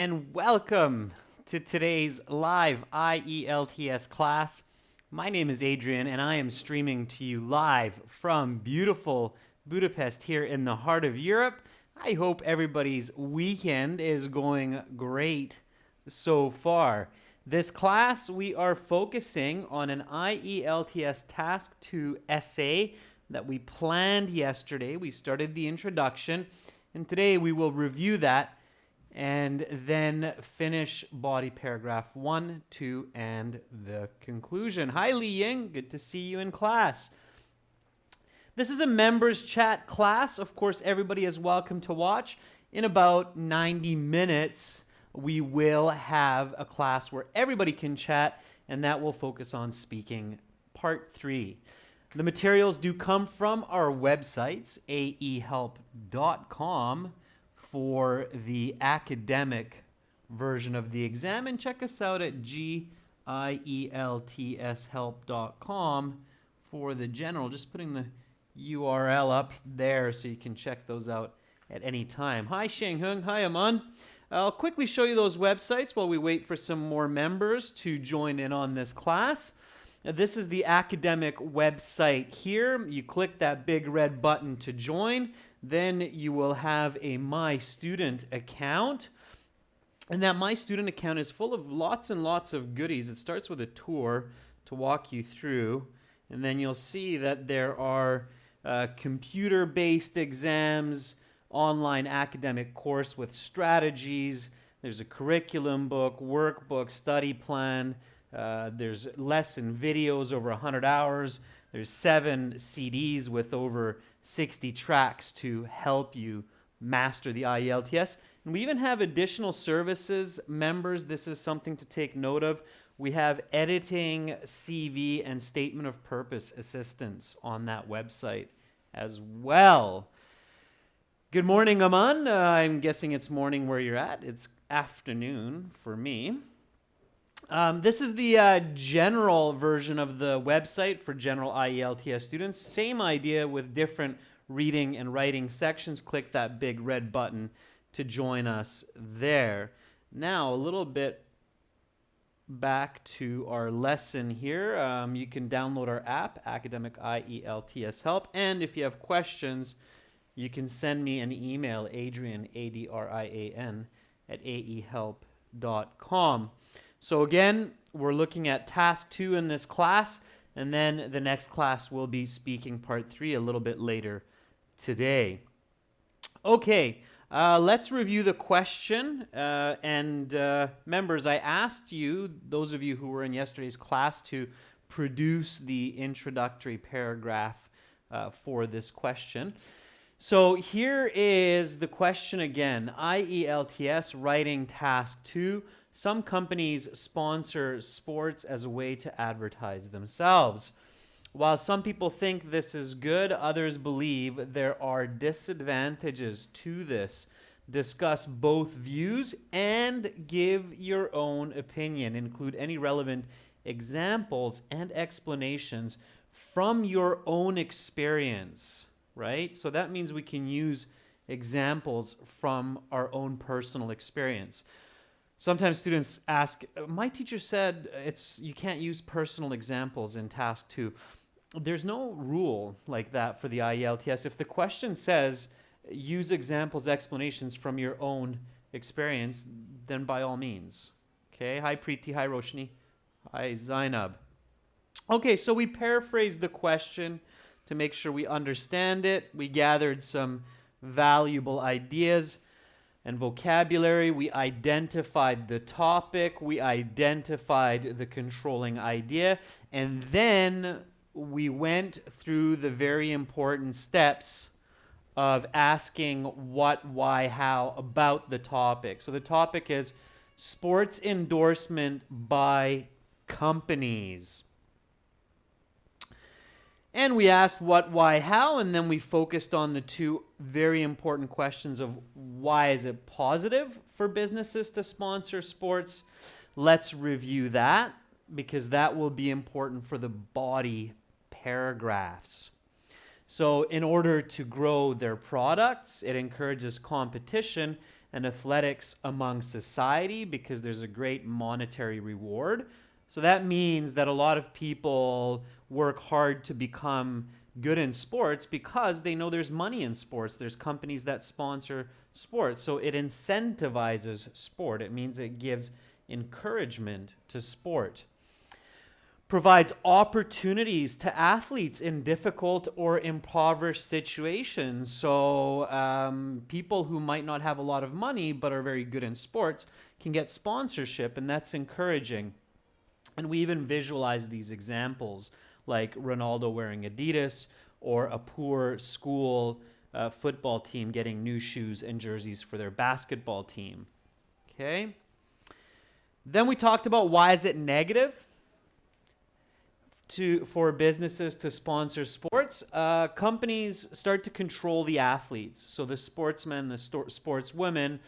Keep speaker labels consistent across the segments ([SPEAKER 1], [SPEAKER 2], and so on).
[SPEAKER 1] and welcome to today's live IELTS class. My name is Adrian, and I am streaming to you live from beautiful Budapest here in the heart of Europe. I hope everybody's weekend is going great so far. This class, we are focusing on an IELTS Task 2 essay that we planned yesterday. We started the introduction, and today we will review that and then finish body paragraph 1, 2, and the conclusion. Hi, Li Ying. Good to see you in class. This is a members chat class. Of course, everybody is welcome to watch. In about 90 minutes, we will have a class where everybody can chat, and that will focus on speaking part 3. The materials do come from our websites, aehelp.com for the academic version of the exam, and check us out at gieltshelp.com for the general. Just putting the URL up there so you can check those out at any time. Hi Shanghung, hi Aman. I'll quickly show you those websites while we wait for some more members to join in on this class. This is the academic website here. You click that big red button to join. Then you will have a My Student account. And that My Student account is full of lots and lots of goodies. It starts with a tour to walk you through. And then you'll see that there are computer-based exams, online academic course with strategies. There's a curriculum book, workbook, study plan. There's lesson videos over 100 hours. There's 7 CDs with over 60 tracks to help you master the IELTS. And we even have additional services. Members, this is something to take note of. We have editing, CV, and statement of purpose assistance on that website as well. Good morning, Aman. I'm guessing it's morning where you're at. It's afternoon for me. This is the general version of the website for general IELTS students. Same idea with different reading and writing sections. Click that big red button to join us there. Now, a little bit back to our lesson here. You can download our app, Academic IELTS Help. And if you have questions, you can send me an email, Adrian, A-D-R-I-A-N, at aehelp.com. So again, we're looking at task 2 in this class, and then the next class will be speaking part 3 a little bit later today. Okay, let's review the question. Members, I asked you, those of you who were in yesterday's class, to produce the introductory paragraph for this question. So here is the question again. IELTS writing task 2. Some companies sponsor sports as a way to advertise themselves. While some people think this is good, others believe there are disadvantages to this. Discuss both views and give your own opinion. Include any relevant examples and explanations from your own experience, right? So that means we can use examples from our own personal experience. Sometimes students ask, my teacher said you can't use personal examples in task 2. There's no rule like that for the IELTS. If the question says use examples, explanations from your own experience, then by all means. Okay, hi Preeti, hi Roshni, hi Zainab. Okay, so we paraphrased the question to make sure we understand it. We gathered some valuable ideas and vocabulary. We identified the topic, we identified the controlling idea, and then we went through the very important steps of asking what, why, how about the topic. So the topic is sports endorsement by companies. And we asked what, why, how, and then we focused on the 2 very important questions of why is it positive for businesses to sponsor sports. Let's review that because that will be important for the body paragraphs. So in order to grow their products, it encourages competition, and athletics among society because there's a great monetary reward. So that means that a lot of people work hard to become good in sports because they know there's money in sports. There's companies that sponsor sports. So it incentivizes sport. It means it gives encouragement to sport. Provides opportunities to athletes in difficult or impoverished situations. So people who might not have a lot of money but are very good in sports can get sponsorship, and that's encouraging. And we even visualize these examples like Ronaldo wearing Adidas or a poor school football team getting new shoes and jerseys for their basketball team. Okay. Then we talked about why is it negative for businesses to sponsor sports. Companies start to control the athletes. So the sportsmen, the sportswomen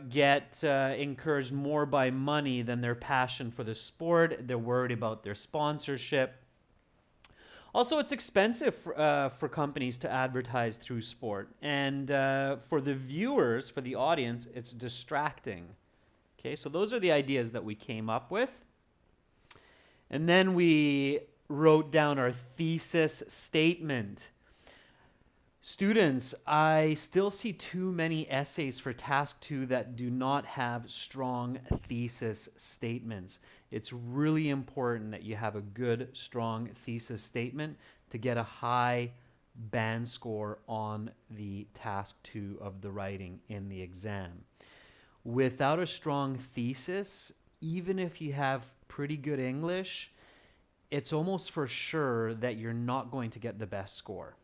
[SPEAKER 1] get encouraged more by money than their passion for the sport. They're worried about their sponsorship. Also, it's expensive for companies to advertise through sport. And for the viewers, for the audience, it's distracting. Okay, so those are the ideas that we came up with. And then we wrote down our thesis statement. Students, I still see too many essays for task 2 that do not have strong thesis statements. It's really important that you have a good, strong thesis statement to get a high band score on the task 2 of the writing in the exam. Without a strong thesis, even if you have pretty good English, it's almost for sure that you're not going to get the best score.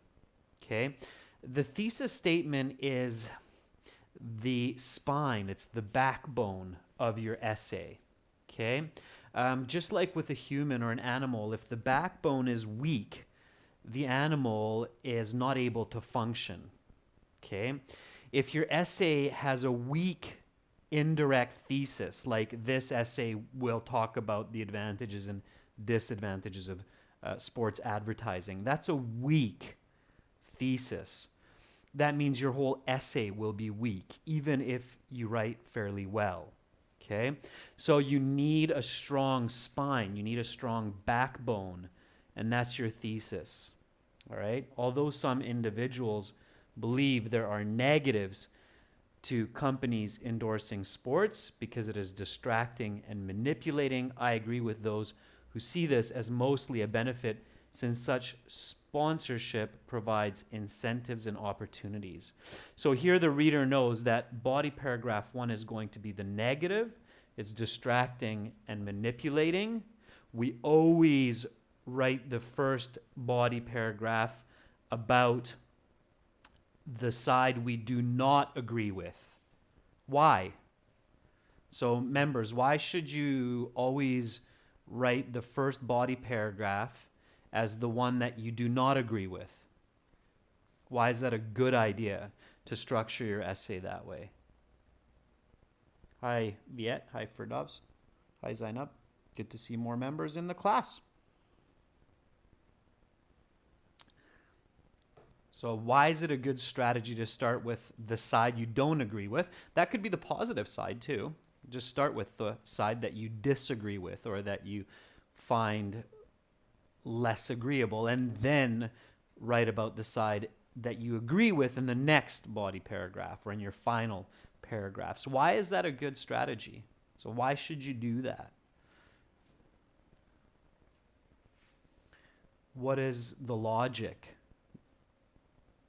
[SPEAKER 1] Okay? The thesis statement is the spine, it's the backbone of your essay. Okay? Just like with a human or an animal, if the backbone is weak, the animal is not able to function. Okay? If your essay has a weak indirect thesis, like this essay will talk about the advantages and disadvantages of sports advertising, that's a weak thesis. That means your whole essay will be weak, even if you write fairly well. Okay? So you need a strong spine, you need a strong backbone, and that's your thesis. All right? Although some individuals believe there are negatives to companies endorsing sports because it is distracting and manipulating, I agree with those who see this as mostly a benefit since such sponsorship provides incentives and opportunities. So here the reader knows that body paragraph 1 is going to be the negative. It's distracting and manipulating. We always write the first body paragraph about the side we do not agree with. Why? So members, why should you always write the first body paragraph as the one that you do not agree with? Why is that a good idea to structure your essay that way? Hi Viet, hi Firdavs, hi Zainab. Good to see more members in the class. So why is it a good strategy to start with the side you don't agree with? That could be the positive side too. Just start with the side that you disagree with or that you find less agreeable, and then write about the side that you agree with in the next body paragraph or in your final paragraph. So why is that a good strategy? So why should you do that? What is the logic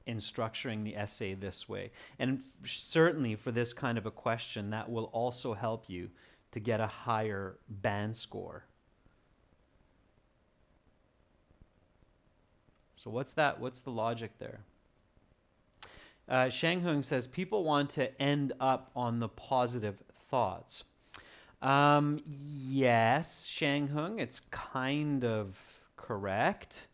[SPEAKER 1] in structuring the essay this way? And certainly for this kind of a question, that will also help you to get a higher band score. So what's that? What's the logic there? Shang Hung says people want to end up on the positive thoughts. Yes, Shang Hung, it's kind of correct.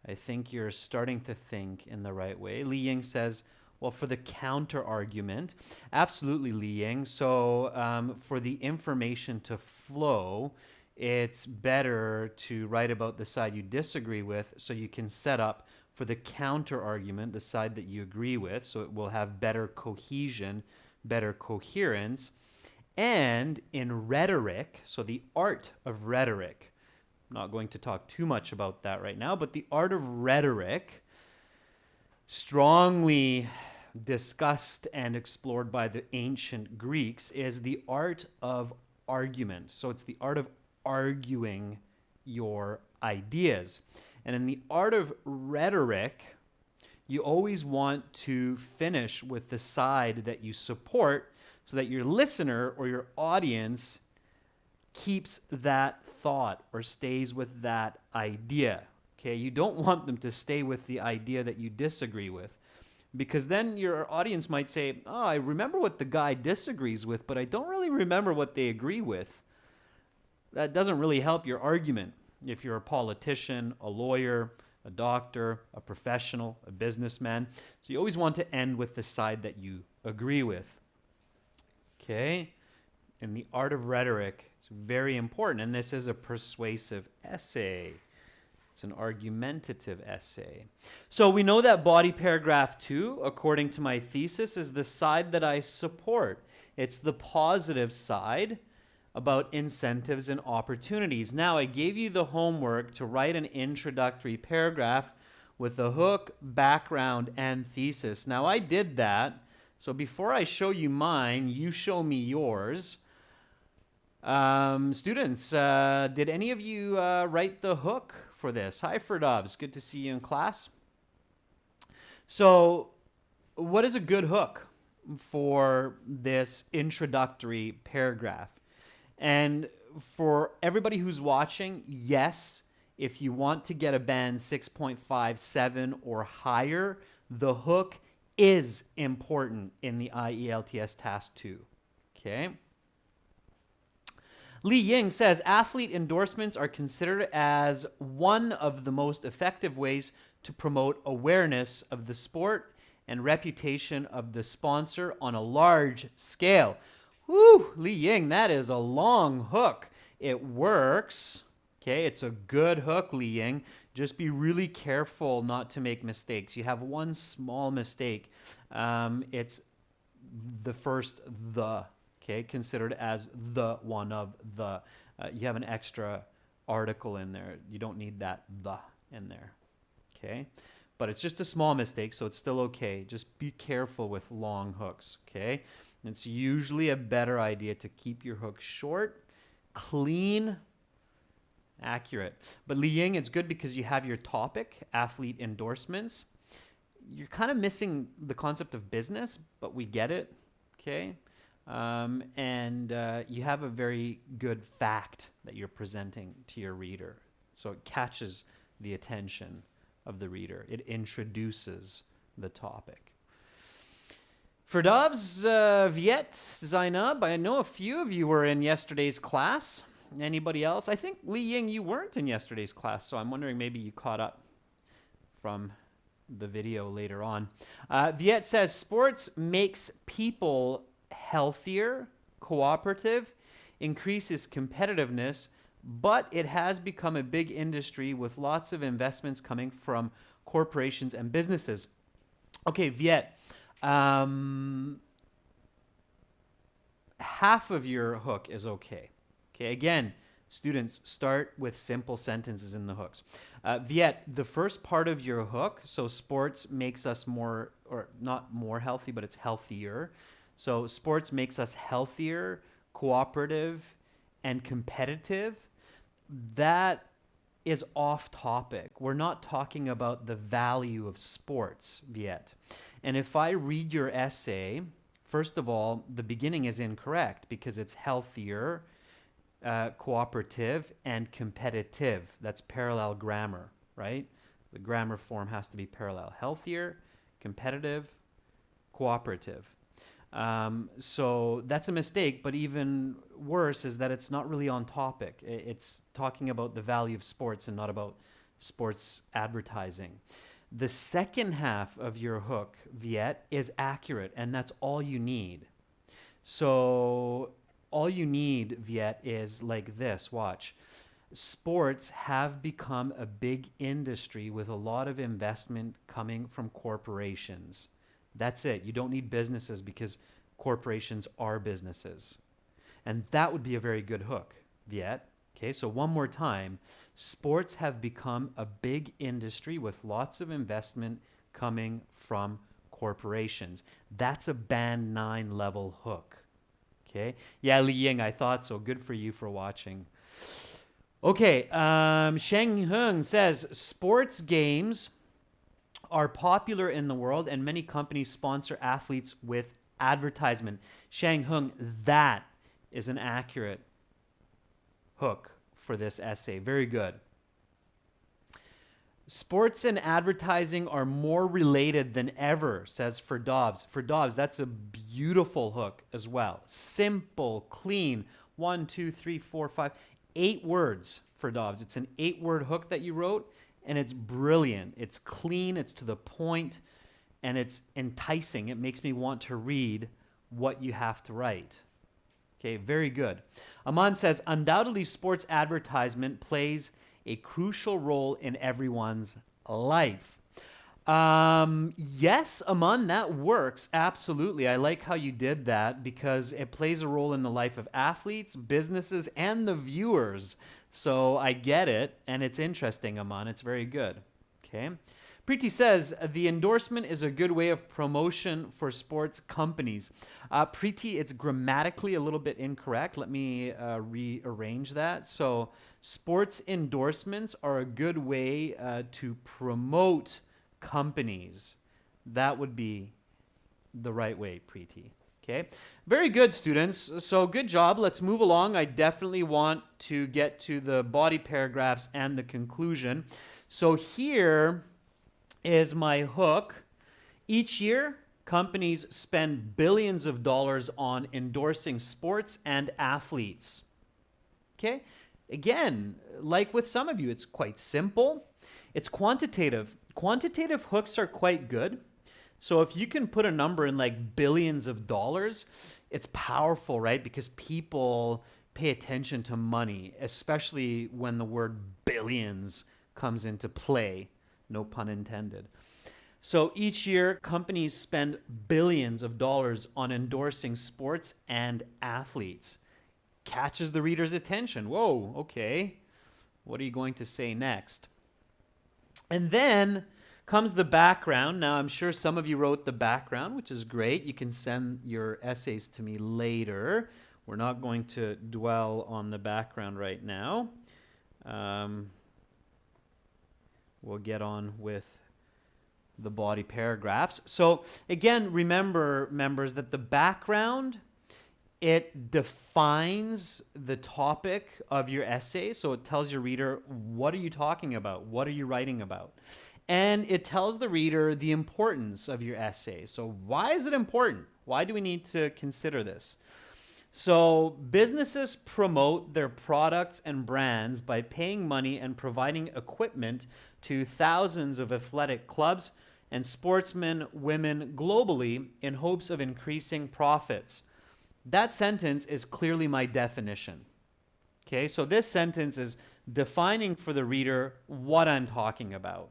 [SPEAKER 1] I think you're starting to think in the right way. Li Ying says, well, for the counter argument, absolutely, Li Ying. So for the information to flow, it's better to write about the side you disagree with so you can set up for the counter argument, the side that you agree with, so it will have better cohesion better coherence. And in rhetoric, so the art of rhetoric, I'm not going to talk too much about that right now, but the art of rhetoric, strongly discussed and explored by the ancient Greeks, is the art of argument. So it's the art of arguing your ideas. And in the art of rhetoric, you always want to finish with the side that you support so that your listener or your audience keeps that thought or stays with that idea. Okay, you don't want them to stay with the idea that you disagree with, because then your audience might say, "Oh, I remember what the guy disagrees with, but I don't really remember what they agree with." That doesn't really help your argument if you're a politician, a lawyer, a doctor, a professional, a businessman. So you always want to end with the side that you agree with. Okay? In the art of rhetoric, it's very important, and this is a persuasive essay. It's an argumentative essay. So we know that body paragraph 2, according to my thesis, is the side that I support. It's the positive side about incentives and opportunities. Now, I gave you the homework to write an introductory paragraph with the hook, background, and thesis. Now, I did that. So before I show you mine, you show me yours. Students, did any of you write the hook for this? Hi, Ferdovs. Good to see you in class. So, what is a good hook for this introductory paragraph? And for everybody who's watching, yes, if you want to get a band 6.57 or higher, the hook is important in the IELTS Task 2. Okay? Li Ying says, athlete endorsements are considered as one of the most effective ways to promote awareness of the sport and reputation of the sponsor on a large scale. Whew, Li Ying, that is a long hook. It works. Okay, it's a good hook, Li Ying. Just be really careful not to make mistakes. You have one small mistake. It's the first the. Okay, considered as the one of the. You have an extra article in there. You don't need that the in there. Okay, but it's just a small mistake, so it's still okay. Just be careful with long hooks. Okay. It's usually a better idea to keep your hook short, clean, accurate. But Li Ying, it's good because you have your topic, athlete endorsements. You're kind of missing the concept of business, but we get it, okay? And you have a very good fact that you're presenting to your reader. So it catches the attention of the reader. It introduces the topic. For Dovs, Viet, Zainab, I know a few of you were in yesterday's class. Anybody else? I think, Li Ying, you weren't in yesterday's class, so I'm wondering maybe you caught up from the video later on. Viet says, sports makes people healthier, cooperative, increases competitiveness, but it has become a big industry with lots of investments coming from corporations and businesses. Okay, Viet. Half of your hook is okay. Okay, again, students, start with simple sentences in the hooks. Viet, the first part of your hook, so sports makes us more, or not more healthy, but it's healthier. So sports makes us healthier, cooperative, and competitive. That is off topic. We're not talking about the value of sports, Viet. And if I read your essay, first of all, the beginning is incorrect because it's healthier, cooperative, and competitive. That's parallel grammar, right? The grammar form has to be parallel. Healthier, competitive, cooperative. So that's a mistake, but even worse is that it's not really on topic. It's talking about the value of sports and not about sports advertising. The second half of your hook, Viet, is accurate, and that's all you need. So all you need, Viet, is like this. Watch. Sports have become a big industry with a lot of investment coming from corporations. That's it. You don't need businesses because corporations are businesses. And that would be a very good hook. Yet, okay, so one more time. Sports have become a big industry with lots of investment coming from corporations. That's a band 9 level hook. Okay? Yeah, Li Ying, I thought so. Good for you for watching. Okay, Sheng Hung says sports games are popular in the world and many companies sponsor athletes with advertisement. Sheng Hung, that is an accurate hook for this essay. Very good. Sports and advertising are more related than ever, says Ferdovs. Ferdovs, that's a beautiful hook as well. Simple, clean. 1, 2, 3, 4, 5, 8 words, Ferdovs. It's an 8-word hook that you wrote, and it's brilliant. It's clean, it's to the point, and it's enticing. It makes me want to read what you have to write. Okay, very good. Aman says, undoubtedly sports advertisement plays a crucial role in everyone's life. Yes, Aman, that works. Absolutely. I like how you did that because it plays a role in the life of athletes, businesses, and the viewers. So I get it, and it's interesting, Aman. It's very good. Okay. Preeti says, the endorsement is a good way of promotion for sports companies. Preeti, it's grammatically a little bit incorrect. Let me rearrange that. So sports endorsements are a good way to promote companies. That would be the right way, Preeti. Okay, very good, students. So good job. Let's move along. I definitely want to get to the body paragraphs and the conclusion. So here is my hook. Each year, companies spend billions of dollars on endorsing sports and athletes. Okay? Again, like with some of you, it's quite simple. It's quantitative. Quantitative hooks are quite good. So if you can put a number in like billions of dollars, it's powerful, right? Because people pay attention to money, especially when the word billions comes into play. No pun intended. So each year, companies spend billions of dollars on endorsing sports and athletes. Catches the reader's attention. Whoa, okay. What are you going to say next? And then comes the background. Now, I'm sure some of you wrote the background, which is great. You can send your essays to me later. We're not going to dwell on the background right now. We'll get on with the body paragraphs. So again, remember, members, that the background, it defines the topic of your essay. So it tells your reader, what are you talking about? What are you writing about? And it tells the reader the importance of your essay. So why is it important? Why do we need to consider this? So businesses promote their products and brands by paying money and providing equipment to thousands of athletic clubs and sportsmen, women globally in hopes of increasing profits. That sentence is clearly my definition. Okay, so this sentence is defining for the reader what I'm talking about.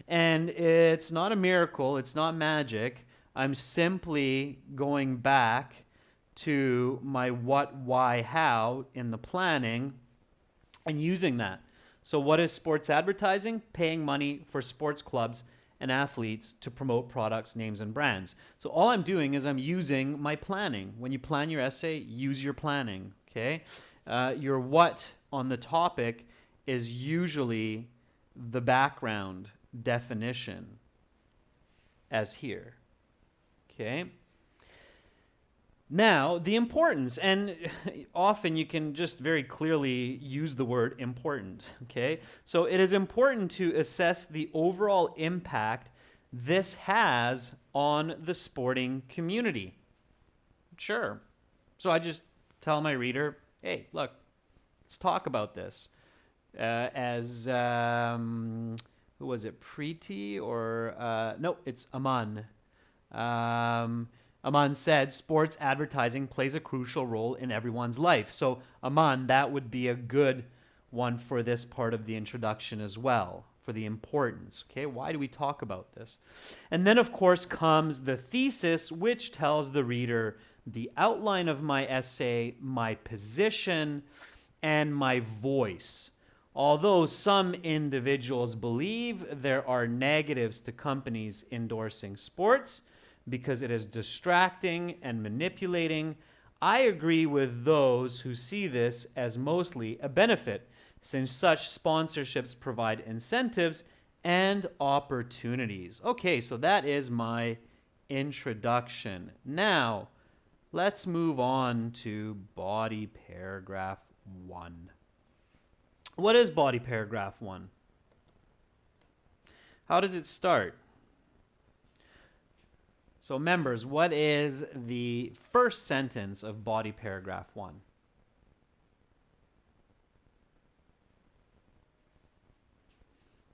[SPEAKER 1] And it's not a miracle, it's not magic. I'm simply going back to my what, why, how in the planning and using that. So what is sports advertising? Paying money for sports clubs and athletes to promote products, names, and brands. So all I'm doing is I'm using my planning. When you plan your essay, use your planning, okay? Your what on the topic is usually the background definition as here, okay? Now, the importance, and often you can just very clearly use the word important, okay? So it is important to assess the overall impact this has on the sporting community. Sure. So I just tell my reader, hey, look, let's talk about this. Who was it, Preeti or, no, it's Aman. Aman said, sports advertising plays a crucial role in everyone's life. So, Aman, that would be a good one for this part of the introduction as well, for the importance. Okay, why do we talk about this? And then, of course, comes the thesis, which tells the reader the outline of my essay, my position, and my voice. Although some individuals believe there are negatives to companies endorsing sports because it is distracting and manipulating, I agree with those who see this as mostly a benefit, since such sponsorships provide incentives and opportunities. Okay, so that is my introduction. Now, let's move on to body paragraph 1. What is body paragraph 1? How does it start? So, members, what is the first sentence of body paragraph 1?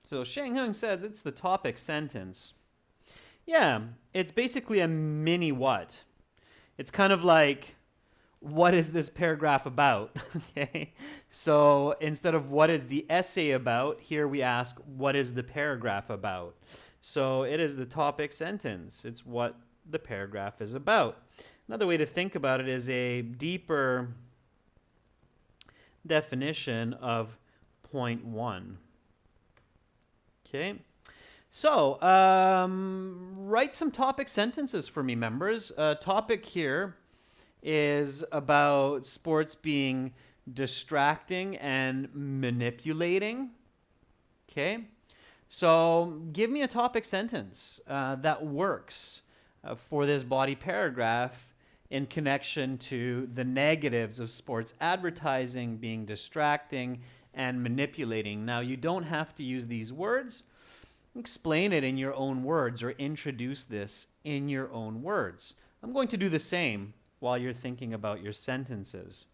[SPEAKER 1] So, Shanghung says it's the topic sentence. Yeah, it's basically a mini what. It's kind of like, what is this paragraph about? Okay. So instead of what is the essay about, here we ask, what is the paragraph about? So it is the topic sentence. It's what the paragraph is about. Another way to think about it is a deeper definition of point 1. Okay. So, write some topic sentences for me, members. Topic here is about sports being distracting and manipulating. Okay. So, give me a topic sentence that works for this body paragraph in connection to the negatives of sports advertising being distracting and manipulating. Now, you don't have to use these words. Explain it in your own words or introduce this in your own words. I'm going to do the same while you're thinking about your sentences.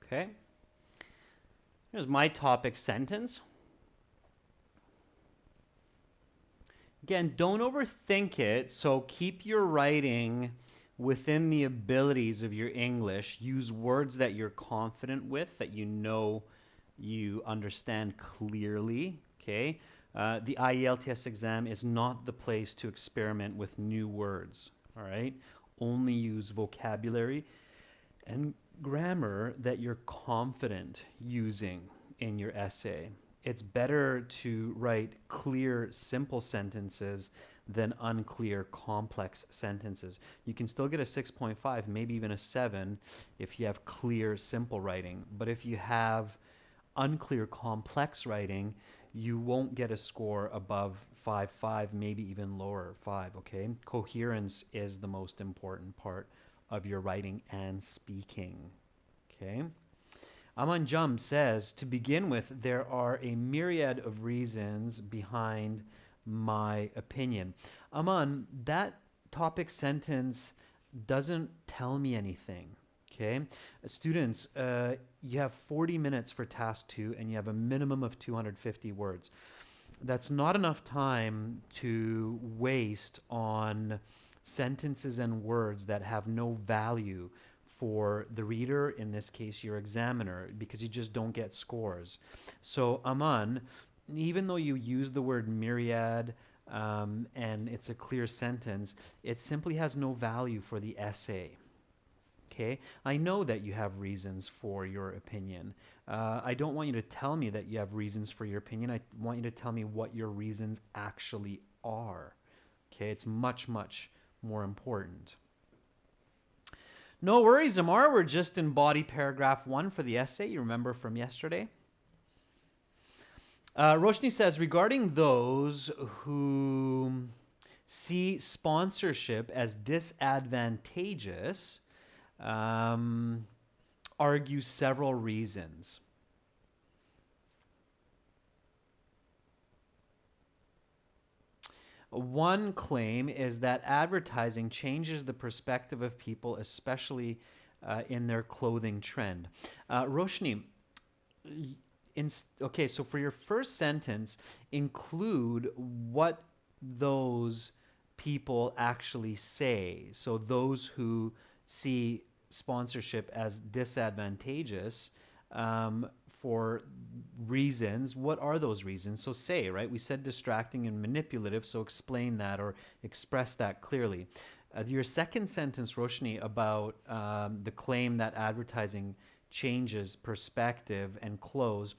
[SPEAKER 1] Okay. Here's my topic sentence. Again, don't overthink it. So keep your writing within the abilities of your English. Use words that you're confident with, that you know you understand clearly. Okay. The IELTS exam is not the place to experiment with new words. All right. Only use vocabulary and grammar that you're confident using in your essay. It's better to write clear, simple sentences than unclear, complex sentences. You can still get a 6.5, maybe even a 7 if you have clear, simple writing. But if you have unclear, complex writing, you won't get a score above 5.5, maybe even lower 5, okay? Coherence is the most important part of your writing and speaking, okay? Aman Jum says, to begin with, there are a myriad of reasons behind my opinion. Aman, that topic sentence doesn't tell me anything, okay? Students, you have 40 minutes for task 2 and you have a minimum of 250 words. That's not enough time to waste on sentences and words that have no value for the reader, in this case your examiner, because you just don't get scores. So Aman, even though you use the word myriad, and it's a clear sentence, it simply has no value for the essay. Okay, I know that you have reasons for your opinion. I don't want you to tell me that you have reasons for your opinion. I want you to tell me what your reasons actually are. Okay, it's much, much more important. No worries, Amar. We're just in body paragraph 1 for the essay. You remember from yesterday? Roshni says, regarding those who see sponsorship as disadvantageous, argue several reasons. One claim is that advertising changes the perspective of people, especially in their clothing trend. Roshni, okay, so for your first sentence, include what those people actually say. So those who see sponsorship as disadvantageous for reasons. What are those reasons? So say, right? We said distracting and manipulative, so explain that or express that clearly. Your second sentence, Roshni, about the claim that advertising changes perspective and clothes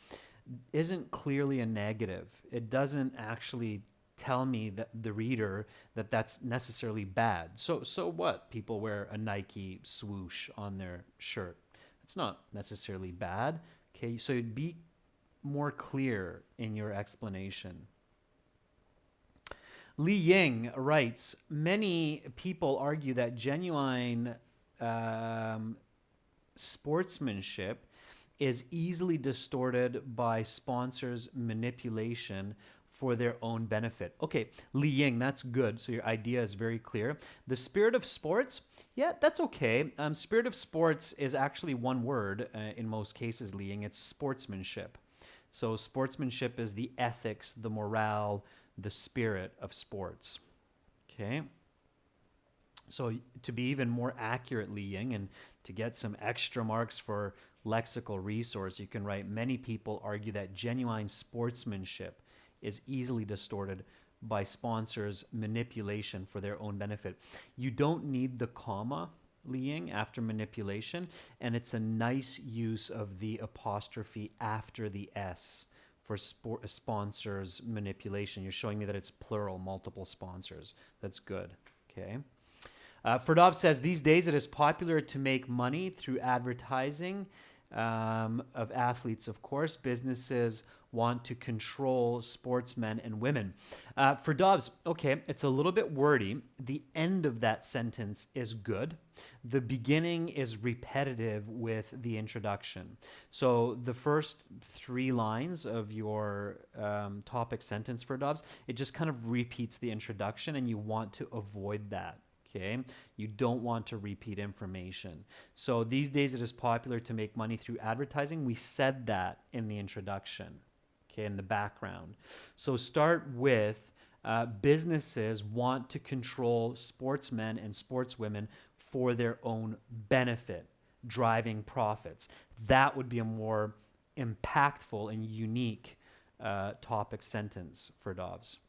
[SPEAKER 1] isn't clearly a negative. It doesn't actually tell me, that the reader, that that's necessarily bad. So what? People wear a Nike swoosh on their shirt. It's not necessarily bad. Okay, so be more clear in your explanation. Li Ying writes, many people argue that genuine sportsmanship is easily distorted by sponsors' manipulation for their own benefit. Okay, Li Ying, that's good. So your idea is very clear. The spirit of sports, yeah, that's okay. Spirit of sports is actually one word in most cases, Li Ying. It's sportsmanship. So sportsmanship is the ethics, the morale, the spirit of sports. Okay. So to be even more accurate, Li Ying, and to get some extra marks for lexical resource, you can write, many people argue that genuine sportsmanship is easily distorted by sponsors' manipulation for their own benefit. You don't need the comma, Li Ying, after manipulation, and it's a nice use of the apostrophe after the S for sponsors' manipulation. You're showing me that it's plural, multiple sponsors. That's good. Okay. Ferdov says, these days it is popular to make money through advertising of athletes, of course. Businesses want to control sportsmen and women. Ferdov's, okay, it's a little bit wordy. The end of that sentence is good. The beginning is repetitive with the introduction. So the first 3 lines of your topic sentence, Ferdov's, it just kind of repeats the introduction, and you want to avoid that. Okay, you don't want to repeat information. So these days it is popular to make money through advertising. We said that in the introduction, okay, in the background. So start with businesses want to control sportsmen and sportswomen for their own benefit, driving profits. That would be a more impactful and unique topic sentence for Dobbs.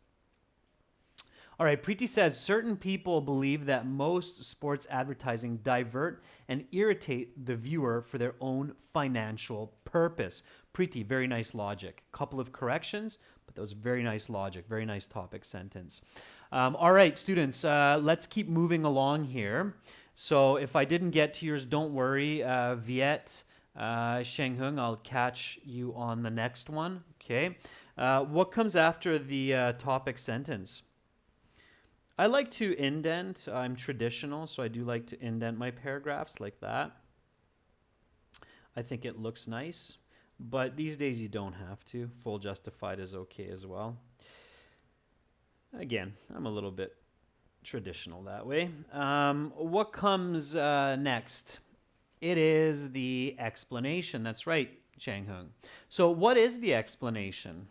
[SPEAKER 1] All right, Preeti says, certain people believe that most sports advertising divert and irritate the viewer for their own financial purpose. Preeti, very nice logic. Couple of corrections, but that was very nice logic, very nice topic sentence. All right, students, let's keep moving along here. So if I didn't get to yours, don't worry. Viet, Shenghung, I'll catch you on the next one. Okay. What comes after the topic sentence? I like to indent. I'm traditional, so I do like to indent my paragraphs like that. I think it looks nice, but these days you don't have to. Full justified is okay as well. Again, I'm a little bit traditional that way. What comes next? It is the explanation. That's right, Chang Hung. So what is the explanation?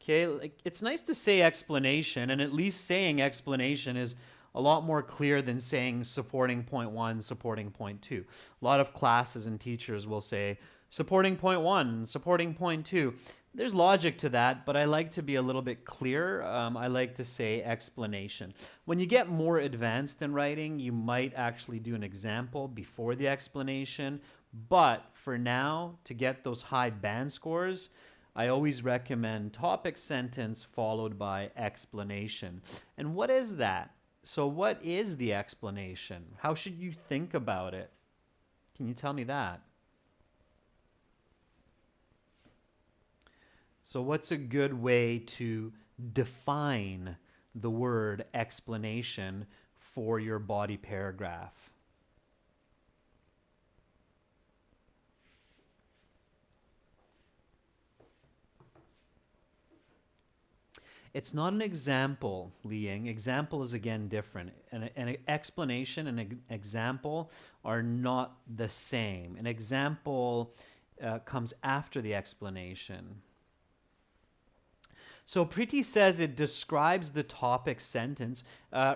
[SPEAKER 1] Okay, like, it's nice to say explanation, and at least saying explanation is a lot more clear than saying supporting point 1, supporting point 2. A lot of classes and teachers will say supporting point 1, supporting point 2. There's logic to that, but I like to be a little bit clearer. I like to say explanation. When you get more advanced in writing, you might actually do an example before the explanation. But for now, to get those high band scores, I always recommend topic sentence followed by explanation. And what is that? So, what is the explanation? How should you think about it? Can you tell me that? So, what's a good way to define the word explanation for your body paragraph? It's not an example, Li Ying. Example is again different. An explanation and an example are not the same. An example comes after the explanation. So Preeti says it describes the topic sentence.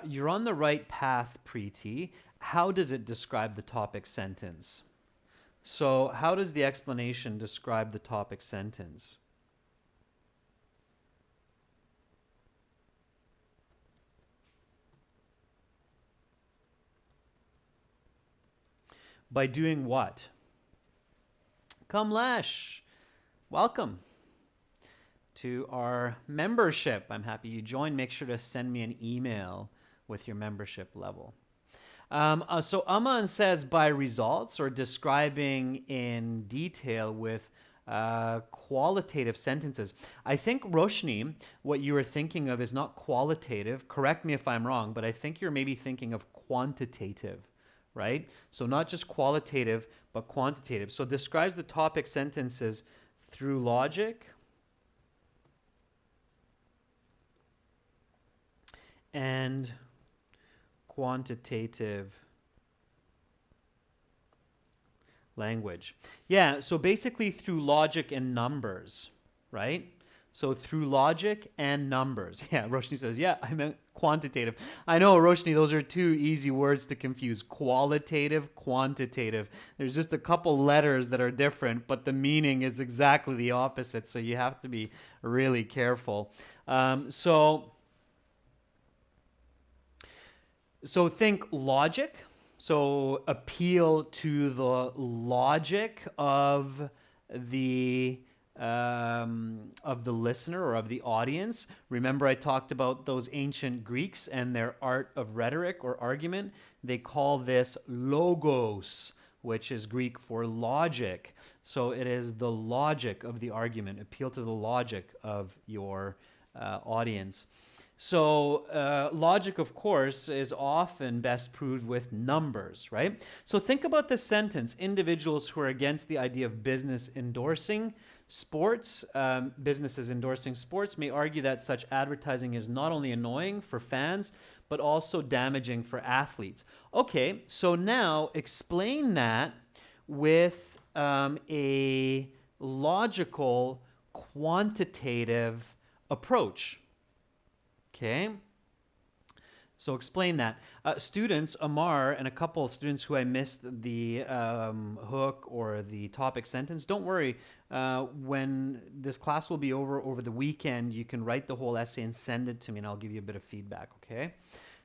[SPEAKER 1] You're on the right path, Preeti. How does it describe the topic sentence? So how does the explanation describe the topic sentence? By doing what? Kamlesh, welcome to our membership. I'm happy you joined. Make sure to send me an email with your membership level. So Aman says by results or describing in detail with qualitative sentences. I think, Roshni, what you were thinking of is not qualitative. Correct me if I'm wrong, but I think you're maybe thinking of quantitative, right? So not just qualitative, but quantitative. So describes the topic sentences through logic and quantitative language. Yeah, so basically through logic and numbers, right? So through logic and numbers. Yeah, Roshni says, yeah, I meant quantitative. I know, Roshni, those are two easy words to confuse. Qualitative, quantitative. There's just a couple letters that are different, but the meaning is exactly the opposite. So you have to be really careful. So think logic. So appeal to the logic the of the listener or of the audience. Remember, I talked about those ancient Greeks and their art of rhetoric or argument. They call this logos, which is Greek for logic. So it is the logic of the argument. Appeal to the logic of your audience. So logic, of course, is often best proved with numbers, right? So think about this sentence. Individuals who are against the idea of businesses endorsing sports may argue that such advertising is not only annoying for fans, but also damaging for athletes. Okay, so now explain that with a logical, quantitative approach. Okay, so explain that. Students, Amar, and a couple of students who I missed the hook or the topic sentence, don't worry. When this class will be over the weekend, you can write the whole essay and send it to me, and I'll give you a bit of feedback, okay?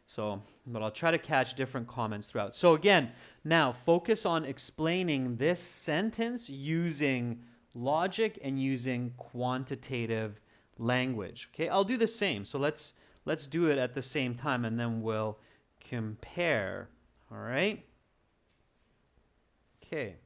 [SPEAKER 1] So, but I'll try to catch different comments throughout. So again, now focus on explaining this sentence using logic and using quantitative language. Okay, I'll do the same. So let's do it at the same time and then we'll compare. All right? Okay.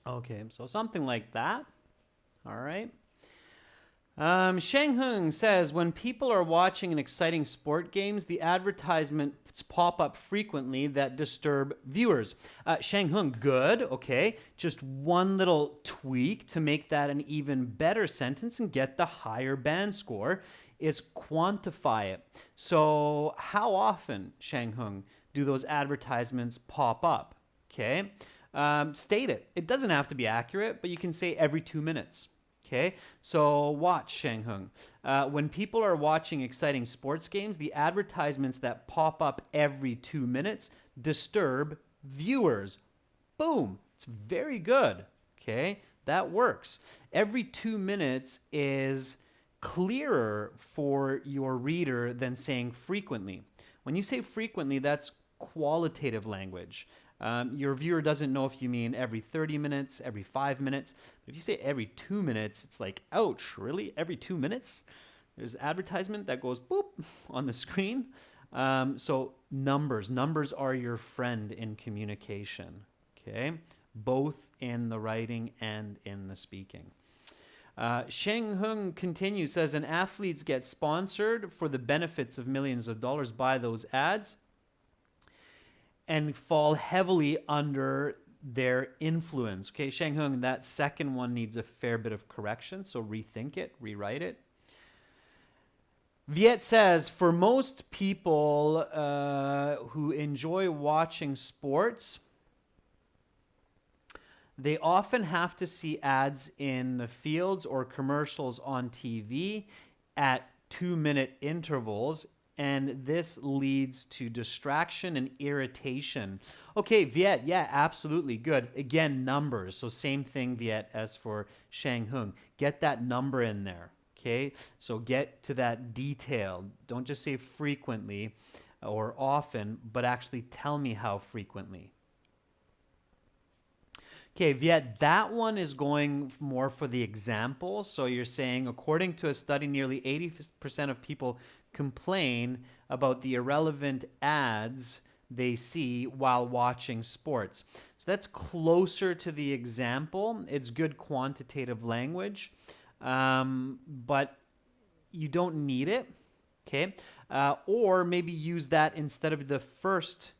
[SPEAKER 1] Okay, so something like that. All right. Sheng Hung says when people are watching an exciting sport games, the advertisements pop up frequently that disturb viewers. Sheng Hung, good. Okay, just one little tweak to make that an even better sentence and get the higher band score is quantify it. So how often, Sheng Hung, do those advertisements pop up? Okay, state it. It doesn't have to be accurate, but you can say every 2 minutes. Okay, so watch Sheng Hung. When people are watching exciting sports games, the advertisements that pop up every 2 minutes disturb viewers. Boom, it's very good. Okay, that works. Every 2 minutes is clearer for your reader than saying frequently. When you say frequently, that's qualitative language. Your viewer doesn't know if you mean every 30 minutes, every 5 minutes. But if you say every 2 minutes, it's like, ouch, really? Every 2 minutes? There's advertisement that goes boop on the screen. So numbers are your friend in communication, okay? Both in the writing and in the speaking. Sheng Hung continues, says, and athletes get sponsored for the benefits of millions of dollars by those ads and fall heavily under their influence. Okay, Sheng Hung, that second one needs a fair bit of correction, so rethink it, rewrite it. Viet says, for most people who enjoy watching sports, they often have to see ads in the fields or commercials on TV at 2-minute intervals, and this leads to distraction and irritation. Okay, Viet, yeah, absolutely, good. Again, numbers, so same thing, Viet, as for Sheng Hung. Get that number in there, okay? So get to that detail. Don't just say frequently or often, but actually tell me how frequently. Okay, Viet, that one is going more for the example. So you're saying, according to a study, nearly 80% of people complain about the irrelevant ads they see while watching sports. So that's closer to the example. It's good quantitative language, but you don't need it, okay? Or maybe use that instead of the first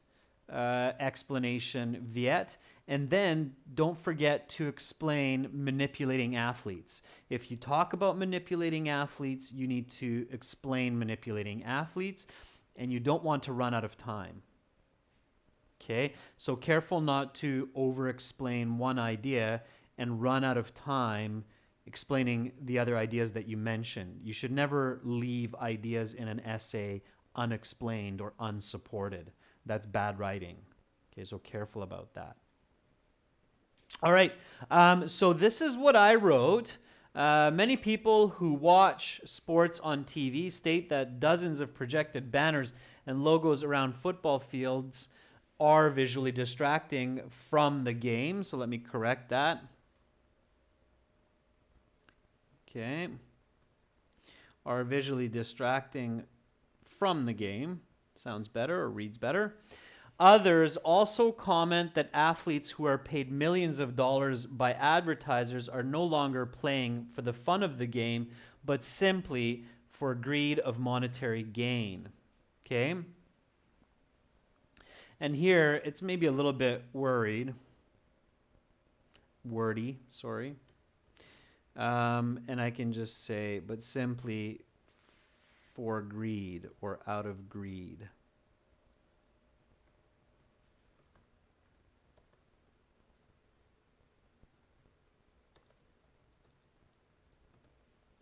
[SPEAKER 1] explanation, Viet. And then don't forget to explain manipulating athletes. If you talk about manipulating athletes, you need to explain manipulating athletes, and you don't want to run out of time. Okay, so careful not to over-explain one idea and run out of time explaining the other ideas that you mentioned. You should never leave ideas in an essay unexplained or unsupported. That's bad writing. Okay, so careful about that. All right, so this is what I wrote. Many people who watch sports on TV state that dozens of projected banners and logos around football fields are visually distracting from the game. So let me correct that. Okay. Are visually distracting from the game. Sounds better or reads better. Others also comment that athletes who are paid millions of dollars by advertisers are no longer playing for the fun of the game, but simply for greed of monetary gain. Okay? And here, it's maybe a little bit wordy, sorry. And I can just say, but simply for greed or out of greed.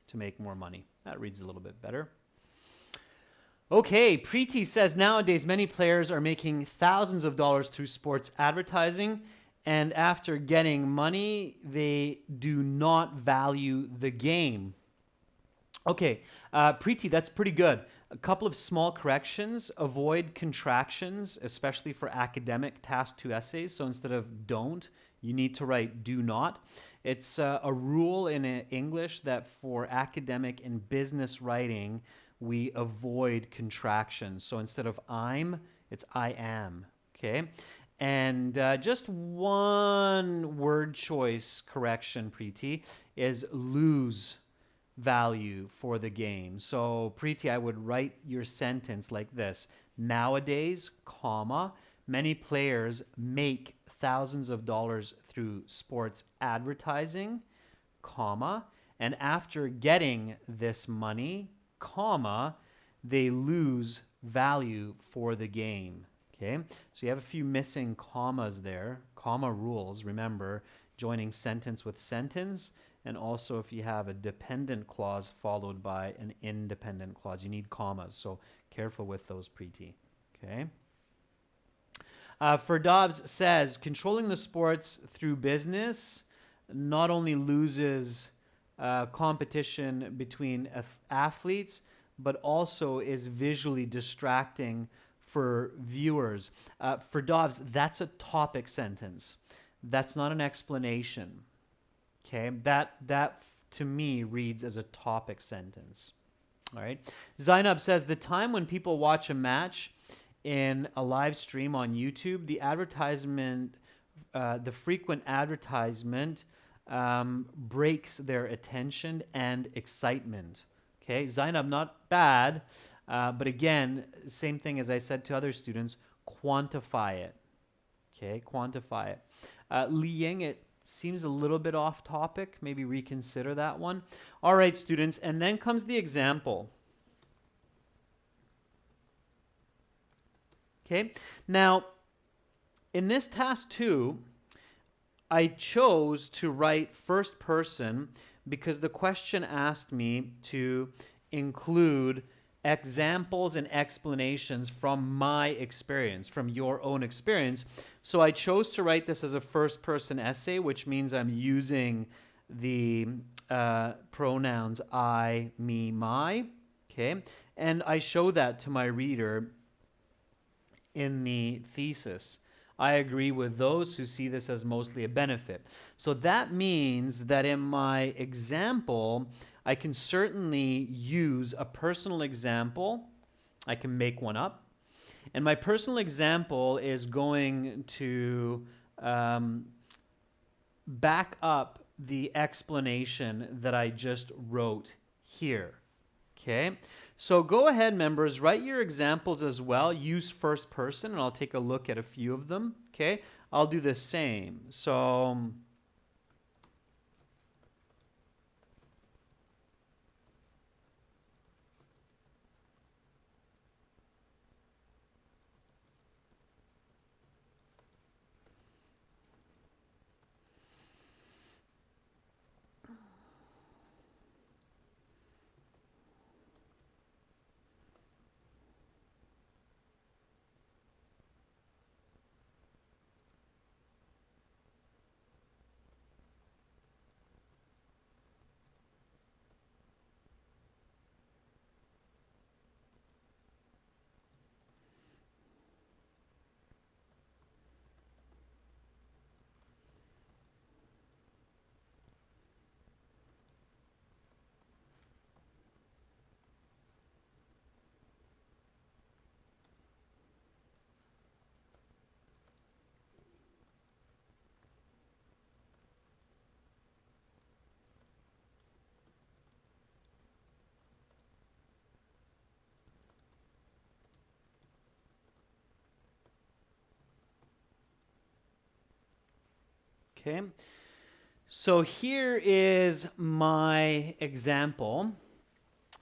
[SPEAKER 1] To make more money. That reads a little bit better. Okay, Preeti says nowadays many players are making thousands of dollars through sports advertising, and after getting money, they do not value the game. Okay, Preeti, that's pretty good. A couple of small corrections. Avoid contractions, especially for academic task 2 essays. So instead of don't, you need to write do not. It's a rule in English that for academic and business writing, we avoid contractions. So instead of I'm, it's I am. Okay? And just one word choice correction, Preeti, is lose value for the game. So, Preeti, I would write your sentence like this. Nowadays, comma, many players make thousands of dollars through sports advertising, comma, and after getting this money, comma, they lose value for the game. Okay, so you have a few missing commas there, comma rules. Remember, joining sentence with sentence, and also if you have a dependent clause followed by an independent clause, you need commas. So careful with those, Preeti. Okay. Ferdovs says, controlling the sports through business not only loses competition between athletes, but also is visually distracting for viewers. Ferdovs, that's a topic sentence. That's not an explanation. Okay, that to me reads as a topic sentence. All right. Zainab says, the time when people watch a match in a live stream on YouTube, the advertisement, the frequent advertisement breaks their attention and excitement. Okay, Zainab, not bad, but again, same thing as I said to other students, quantify it. Okay, quantify it. Li Ying, it seems a little bit off topic. Maybe reconsider that one. All right, students, and then comes the example. Okay, now in this task 2, I chose to write first person because the question asked me to include examples and explanations from my experience, from your own experience. So I chose to write this as a first person essay, which means I'm using the pronouns I, me, my. Okay, and I show that to my reader in the thesis. I agree with those who see this as mostly a benefit. So that means that in my example, I can certainly use a personal example. I can make one up. And my personal example is going to back up the explanation that I just wrote here. Okay, so go ahead, members, write your examples as well. Use first person, and I'll take a look at a few of them. Okay, I'll do the same. So okay, so here is my example.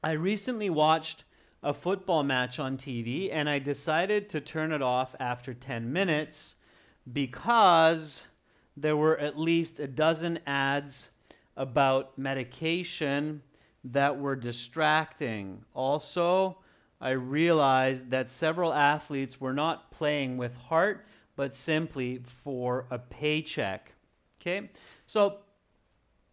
[SPEAKER 1] I recently watched a football match on TV and I decided to turn it off after 10 minutes because there were at least a dozen ads about medication that were distracting. Also, I realized that several athletes were not playing with heart, but simply for a paycheck. Okay, so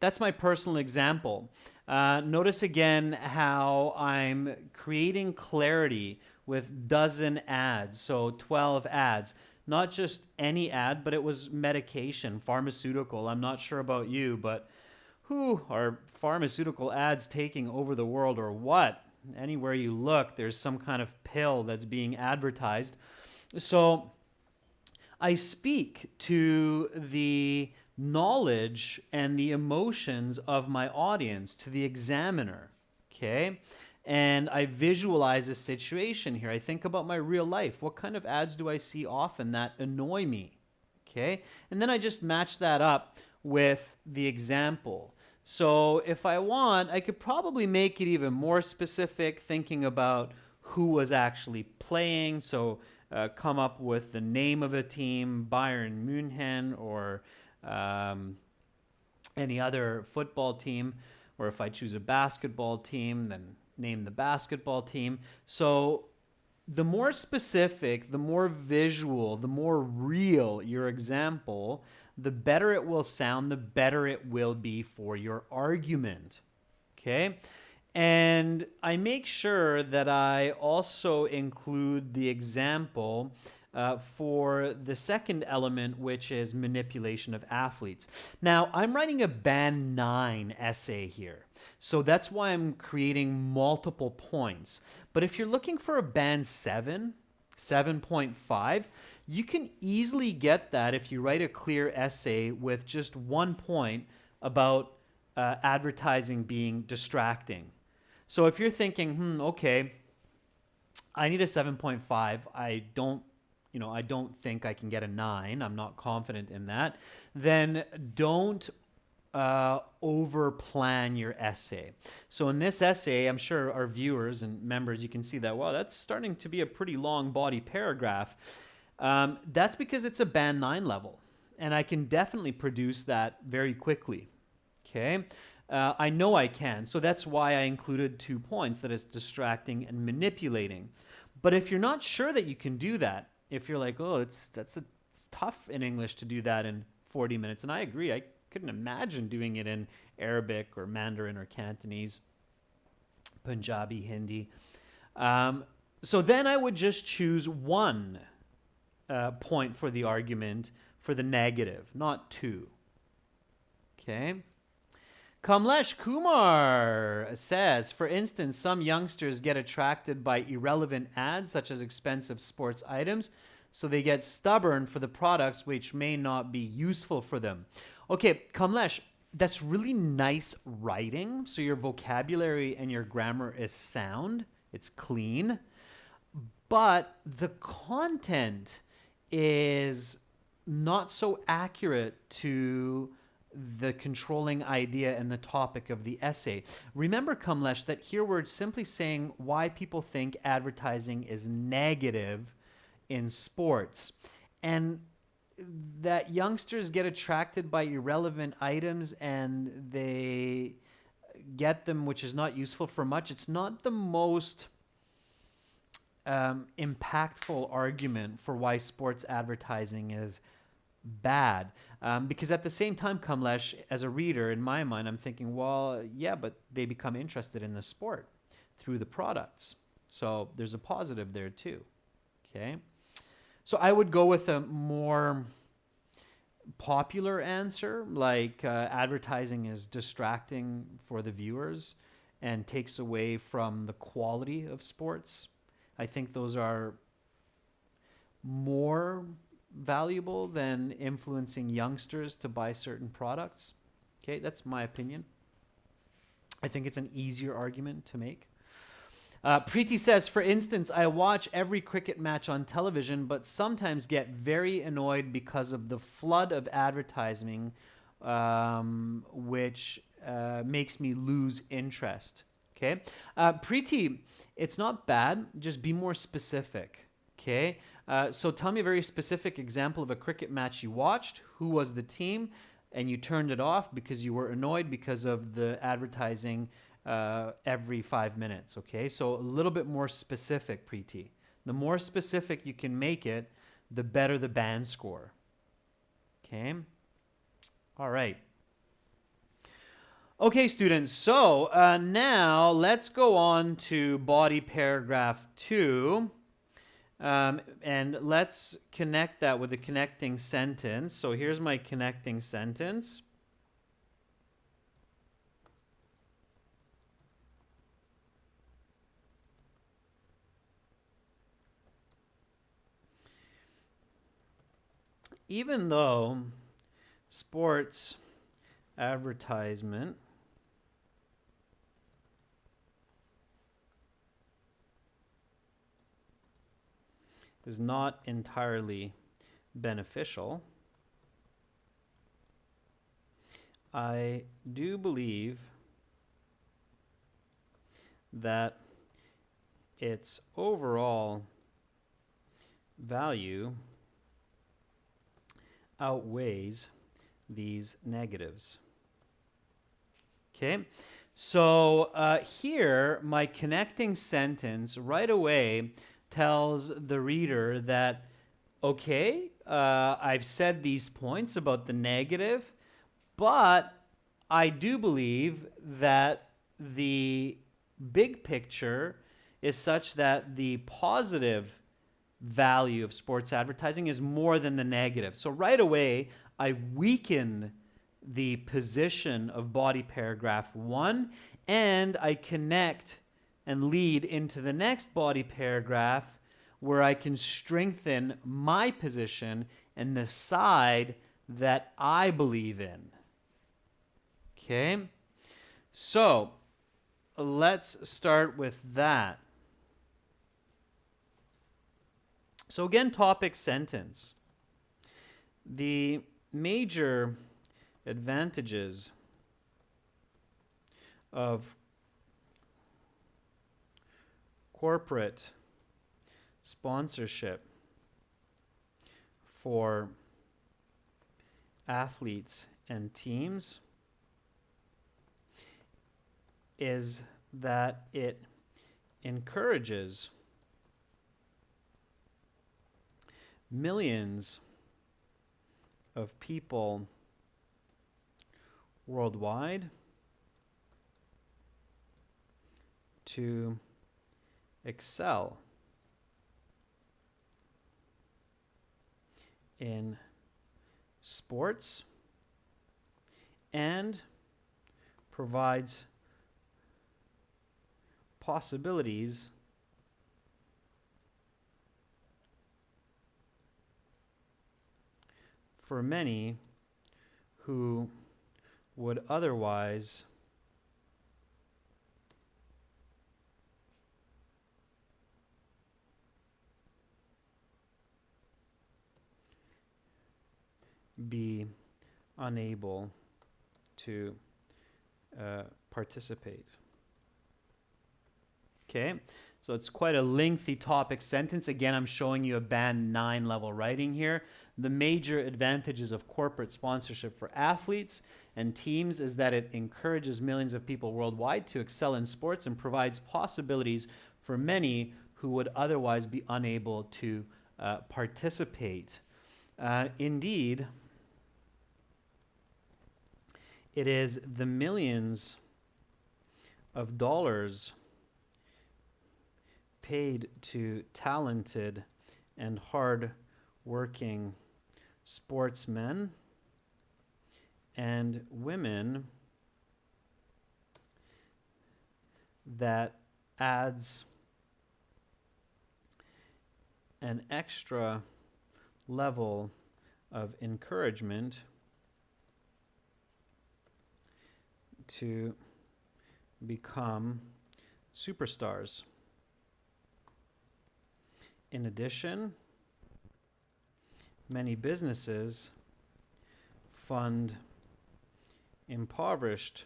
[SPEAKER 1] that's my personal example. Notice again how I'm creating clarity with dozen ads, so 12 ads. Not just any ad, but it was medication, pharmaceutical. I'm not sure about you, but who are pharmaceutical ads taking over the world or what? Anywhere you look, there's some kind of pill that's being advertised. So I speak to the knowledge and the emotions of my audience, to the examiner. Okay? And I visualize a situation here. I think about my real life. What kind of ads do I see often that annoy me? Okay? And then I just match that up with the example. So if I want, I could probably make it even more specific, thinking about who was actually playing. So come up with the name of a team, Bayern München, or um, any other football team. Or if I choose a basketball team, then name the basketball team. So the more specific, the more visual, the more real your example, the better it will sound, the better it will be for your argument. Okay? And I make sure that I also include the example for the second element, which is manipulation of athletes. Now, I'm writing a Band 9 essay here. So that's why I'm creating multiple points. But if you're looking for a Band 7, 7.5, you can easily get that if you write a clear essay with just 1 point about advertising being distracting. So if you're thinking, okay, I need a 7.5, I don't think I can get a 9. I'm not confident in that. Then don't over plan your essay. So in this essay, I'm sure our viewers and members, you can see that, wow, that's starting to be a pretty long body paragraph. That's because it's a Band 9 level, and I can definitely produce that very quickly. Okay? I know I can, so that's why I included 2 points, that is distracting and manipulating. But if you're not sure that you can do that, if you're like, oh, it's tough in English to do that in 40 minutes, and I agree, I couldn't imagine doing it in Arabic or Mandarin or Cantonese, Punjabi, Hindi. So then I would just choose 1 point for the argument for the negative, not 2. Okay? Kamlesh Kumar says, for instance, some youngsters get attracted by irrelevant ads such as expensive sports items, so they get stubborn for the products which may not be useful for them. Okay, Kamlesh, that's really nice writing, so your vocabulary and your grammar is sound, it's clean, but the content is not so accurate to the controlling idea and the topic of the essay. Remember, Kamlesh, that here we're simply saying why people think advertising is negative in sports, and that youngsters get attracted by irrelevant items and they get them, which is not useful for much. It's not the most impactful argument for why sports advertising is bad. Because at the same time, Kamlesh, as a reader, in my mind, I'm thinking, well, yeah, but they become interested in the sport through the products. So there's a positive there too. Okay. So I would go with a more popular answer, like advertising is distracting for the viewers and takes away from the quality of sports. I think those are more valuable than influencing youngsters to buy certain products. Okay, that's my opinion. I think it's an easier argument to make. Preeti says, for instance, I watch every cricket match on television, but sometimes get very annoyed because of the flood of advertising, which makes me lose interest. Okay, Preeti, it's not bad. Just be more specific. Okay, so tell me a very specific example of a cricket match you watched. Who was the team? And you turned it off because you were annoyed because of the advertising every 5 minutes. Okay, so a little bit more specific, Preeti. The more specific you can make it, the better the band score. Okay, all right. Okay, students, so now let's go on to body paragraph 2. And let's connect that with a connecting sentence. So here's my connecting sentence. even though sports advertisement is not entirely beneficial, I do believe that its overall value outweighs these negatives. Okay, so here my connecting sentence right away tells the reader that, okay, I've said these points about the negative, but I do believe that the big picture is such that the positive value of sports advertising is more than the negative. So right away, I weaken the position of body paragraph 1, and I connect and lead into the next body paragraph where I can strengthen my position and the side that I believe in. Okay? So, let's start with that. So again, topic sentence. The major advantages of corporate sponsorship for athletes and teams is that it encourages millions of people worldwide to excel in sports and provides possibilities for many who would otherwise be unable to participate. Okay, so it's quite a lengthy topic sentence. Again, I'm showing you a band 9 level writing here. The major advantages of corporate sponsorship for athletes and teams is that it encourages millions of people worldwide to excel in sports and provides possibilities for many who would otherwise be unable to participate. Indeed, it is the millions of dollars paid to talented and hard-working sportsmen and women that adds an extra level of encouragement to become superstars. In addition, many businesses fund impoverished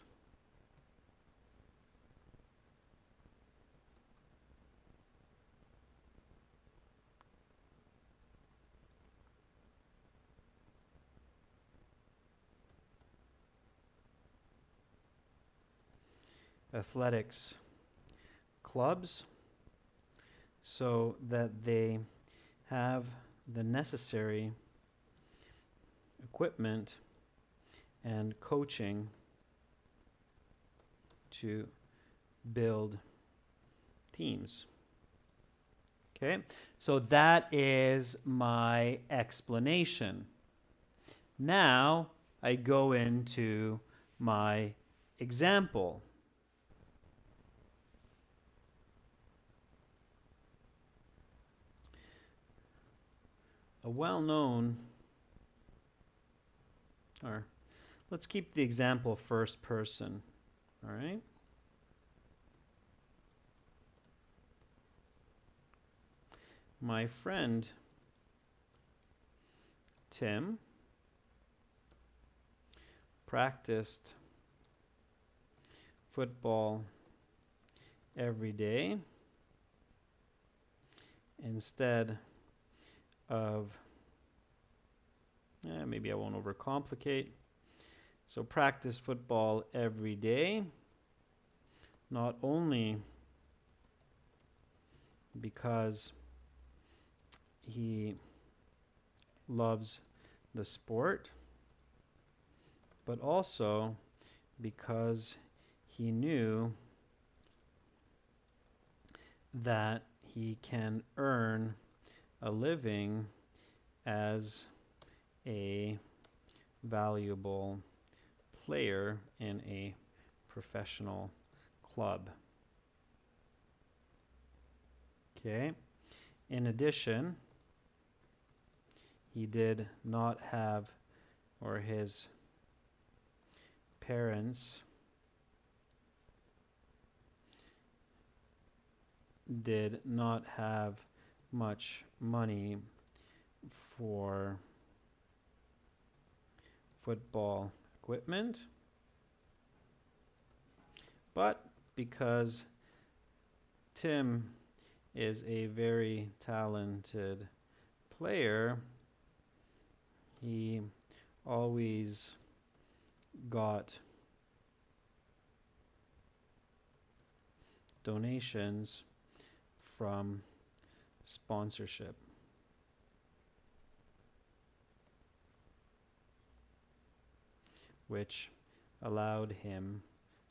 [SPEAKER 1] athletics clubs so that they have the necessary equipment and coaching to build teams. Okay, so that is my explanation. Now I go into my example. A well-known Or let's keep the example first person. All right. My friend Tim practiced football every day instead of, maybe I won't overcomplicate. So practice football every day, not only because he loves the sport, but also because he knew that he can earn a living as a valuable player in a professional club. Okay. In addition, he did not have, or his parents did not have much money for football equipment, but because Tim is a very talented player, he always got donations from sponsorship, which allowed him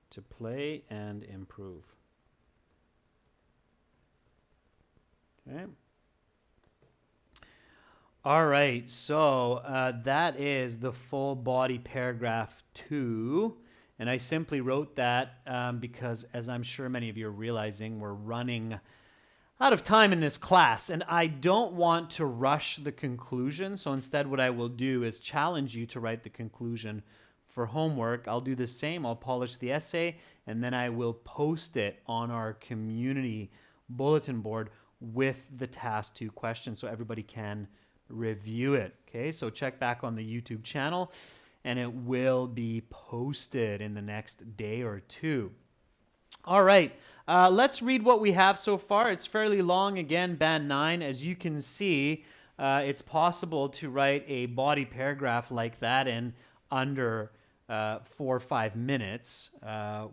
[SPEAKER 1] to play and improve. Okay. All right, so that is the full body paragraph 2. And I simply wrote that because, as I'm sure many of you are realizing, we're running out of time in this class. And I don't want to rush the conclusion. So instead, what I will do is challenge you to write the conclusion for homework. I'll do the same. I'll polish the essay, and then I will post it on our community bulletin board with the task 2 question so everybody can review it. Okay, so check back on the YouTube channel and it will be posted in the next day or two. All right, let's read what we have so far. It's fairly long. Again, band 9. As you can see, it's possible to write a body paragraph like that in under 4 or 5 minutes,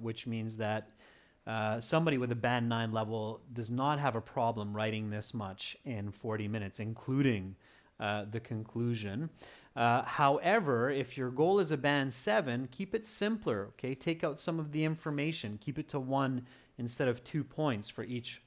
[SPEAKER 1] which means that somebody with a band 9 level does not have a problem writing this much in 40 minutes, including the conclusion. However, if your goal is a band 7, keep it simpler, okay? Take out some of the information. Keep it to 1 instead of 2 points for each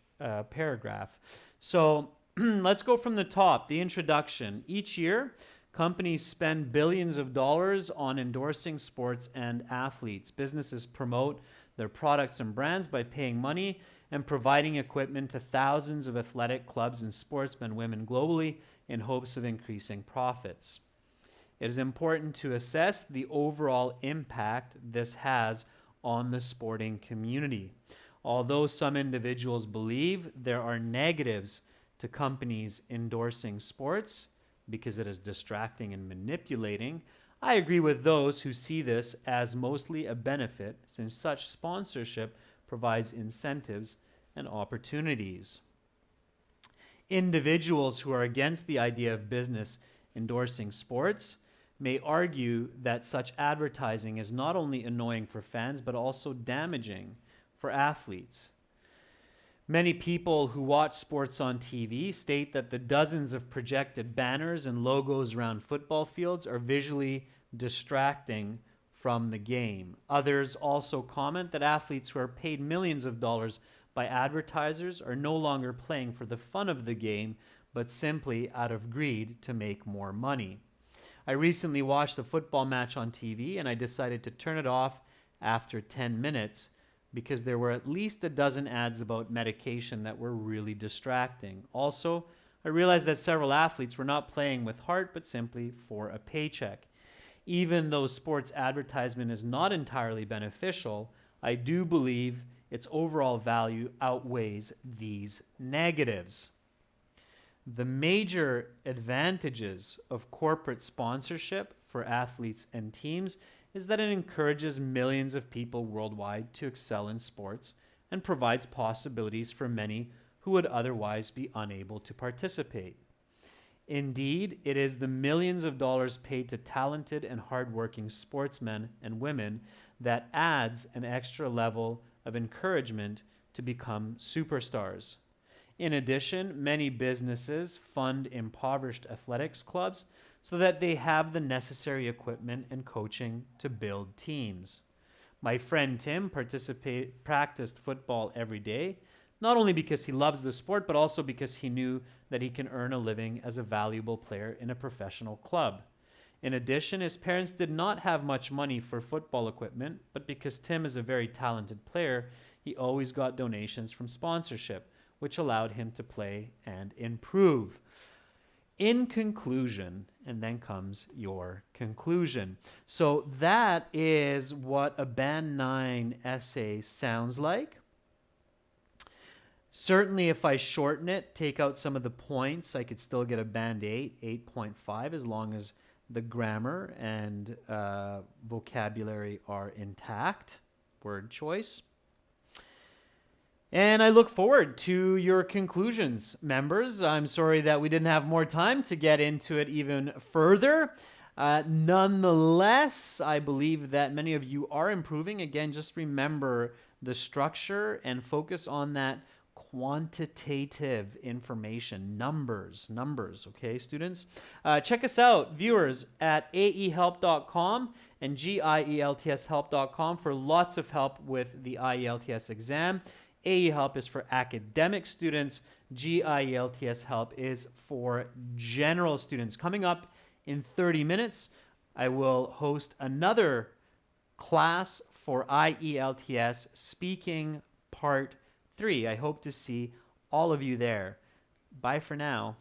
[SPEAKER 1] paragraph. So let's go from the top, the introduction. Each year, companies spend billions of dollars on endorsing sports and athletes. Businesses promote their products and brands by paying money and providing equipment to thousands of athletic clubs and sportsmen, women globally, in hopes of increasing profits. It is important to assess the overall impact this has on the sporting community. Although some individuals believe there are negatives to companies endorsing sports because it is distracting and manipulating, I agree with those who see this as mostly a benefit, since such sponsorship provides incentives and opportunities. Individuals who are against the idea of business endorsing sports may argue that such advertising is not only annoying for fans, but also damaging for athletes. Many people who watch sports on TV state that the dozens of projected banners and logos around football fields are visually distracting from the game. Others also comment that athletes who are paid millions of dollars by advertisers are no longer playing for the fun of the game, but simply out of greed to make more money. I recently watched a football match on TV and I decided to turn it off after 10 minutes because there were at least a dozen ads about medication that were really distracting. Also, I realized that several athletes were not playing with heart but simply for a paycheck. Even though sports advertisement is not entirely beneficial, I do believe its overall value outweighs these negatives. The major advantages of corporate sponsorship for athletes and teams is that it encourages millions of people worldwide to excel in sports and provides possibilities for many who would otherwise be unable to participate. Indeed, it is the millions of dollars paid to talented and hardworking sportsmen and women that adds an extra level of encouragement to become superstars. In addition, many businesses fund impoverished athletics clubs so that they have the necessary equipment and coaching to build teams. My friend Tim practiced football every day, not only because he loves the sport, but also because he knew that he can earn a living as a valuable player in a professional club. In addition, his parents did not have much money for football equipment, but because Tim is a very talented player, he always got donations from sponsorship, which allowed him to play and improve. In conclusion, and then comes your conclusion. So that is what a Band 9 essay sounds like. Certainly, if I shorten it, take out some of the points, I could still get a Band 8, 8.5, as long as the grammar and vocabulary are intact. Word choice. And I look forward to your conclusions, members. I'm sorry that we didn't have more time to get into it even further. Nonetheless, I believe that many of you are improving. Again, just remember the structure and focus on that quantitative information, numbers, okay, students? Check us out, viewers, at aehelp.com and gieltshelp.com for lots of help with the IELTS exam. AE Help is for academic students. GIELTS Help is for general students. Coming up in 30 minutes, I will host another class for IELTS Speaking Part 3. I hope to see all of you there. Bye for now.